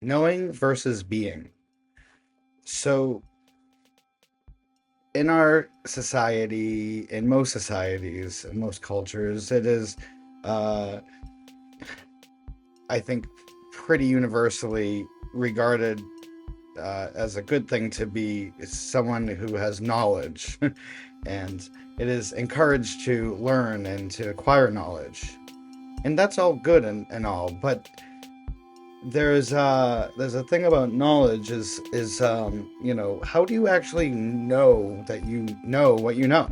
Knowing versus being. So, in our society, in most societies, in most cultures, it is, uh, I think, pretty universally regarded as a good thing to be someone who has knowledge. And it is encouraged to learn and to acquire knowledge. And that's all good and all, but there's a thing about knowledge is how do you actually know that you know what you know?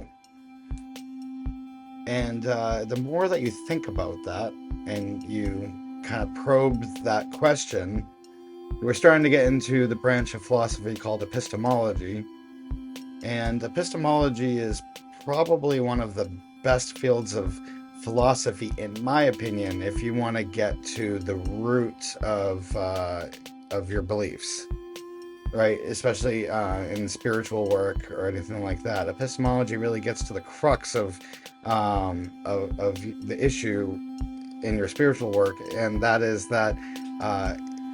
And the more that you think about that and you kind of probe that question, we're starting to get into the branch of philosophy called epistemology. And epistemology is probably one of the best fields of philosophy, in my opinion, if you want to get to the root of your beliefs, right? Especially in spiritual work or anything like that. Epistemology really gets to the crux of the issue in your spiritual work, and that is that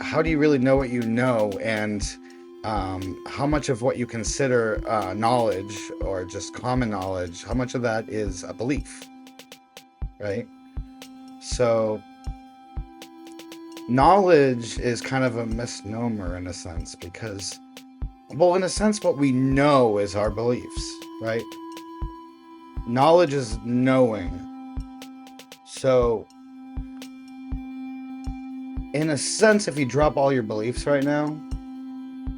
how do you really know what you know, and how much of what you consider knowledge or just common knowledge, how much of that is a belief, right? So knowledge is kind of a misnomer in a sense because, well, in a sense, what we know is our beliefs, right? Knowledge is knowing. So, in a sense, if you drop all your beliefs right now,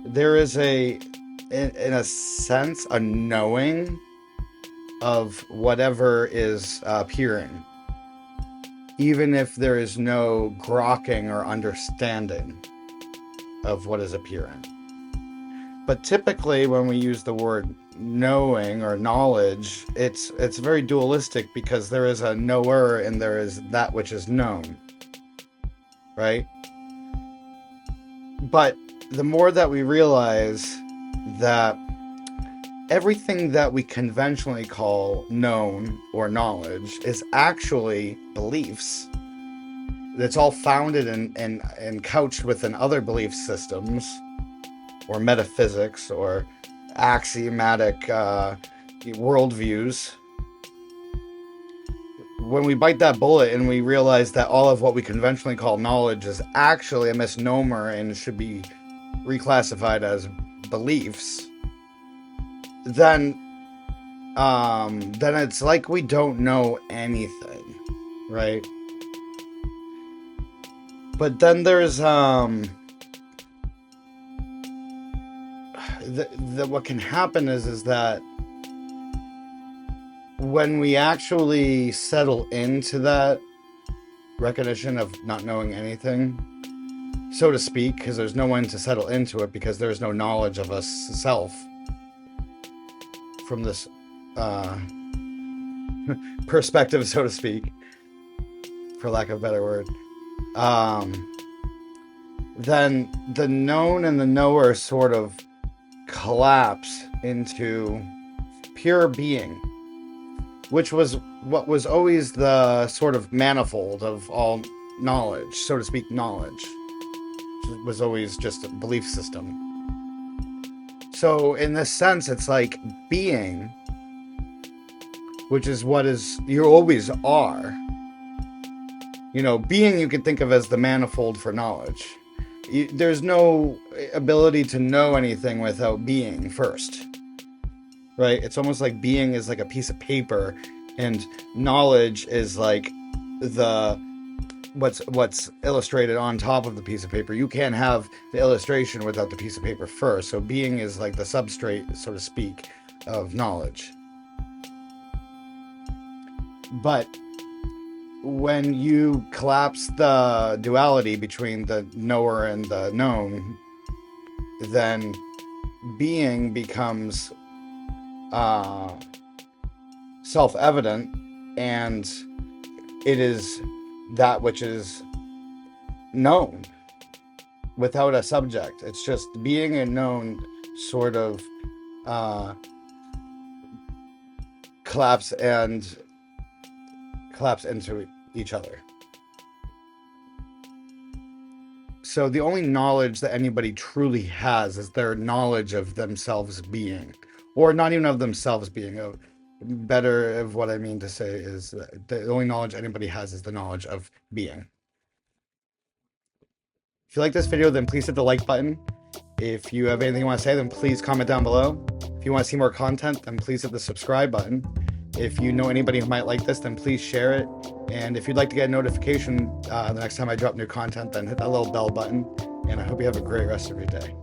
there is in a sense, a knowing of whatever is appearing, even if there is no grokking or understanding of what is appearing. But typically, when we use the word knowing or knowledge, it's very dualistic because there is a knower and there is that which is known, right? But the more that we realize that everything that we conventionally call known or knowledge is actually beliefs, that's all founded and couched within other belief systems or metaphysics or axiomatic worldviews. When we bite that bullet and we realize that all of what we conventionally call knowledge is actually a misnomer and should be reclassified as beliefs, then it's like we don't know anything, right? But then there's what can happen is that when we actually settle into that recognition of not knowing anything, so to speak, because there's no one to settle into it because there's no knowledge of us self from this perspective, so to speak, for lack of a better word, then the known and the knower sort of collapse into pure being, which was what was always the sort of manifold of all knowledge, so to speak. Knowledge was always just a belief system. So in this sense, it's like being, which is what is you always are. Being you can think of as the manifold for knowledge. There's no ability to know anything without being first, right? It's almost like being is like a piece of paper, and knowledge is like the what's illustrated on top of the piece of paper. You can't have the illustration without the piece of paper first. So being is like the substrate, so to speak, of knowledge. But when you collapse the duality between the knower and the known, then being becomes self-evident, and it is that which is known without a subject. It's just being and known sort of collapse into each other. So the only knowledge that anybody truly has is their knowledge of themselves being, or not even of themselves being. Better of what I mean to say is that the only knowledge anybody has is the knowledge of being. If you like this video, then please hit the like button. If you have anything you want to say, then please comment down below. If you want to see more content, then please hit the subscribe button. If you know anybody who might like this, then please share it. And if you'd like to get a notification the next time I drop new content, then hit that little bell button. And I hope you have a great rest of your day.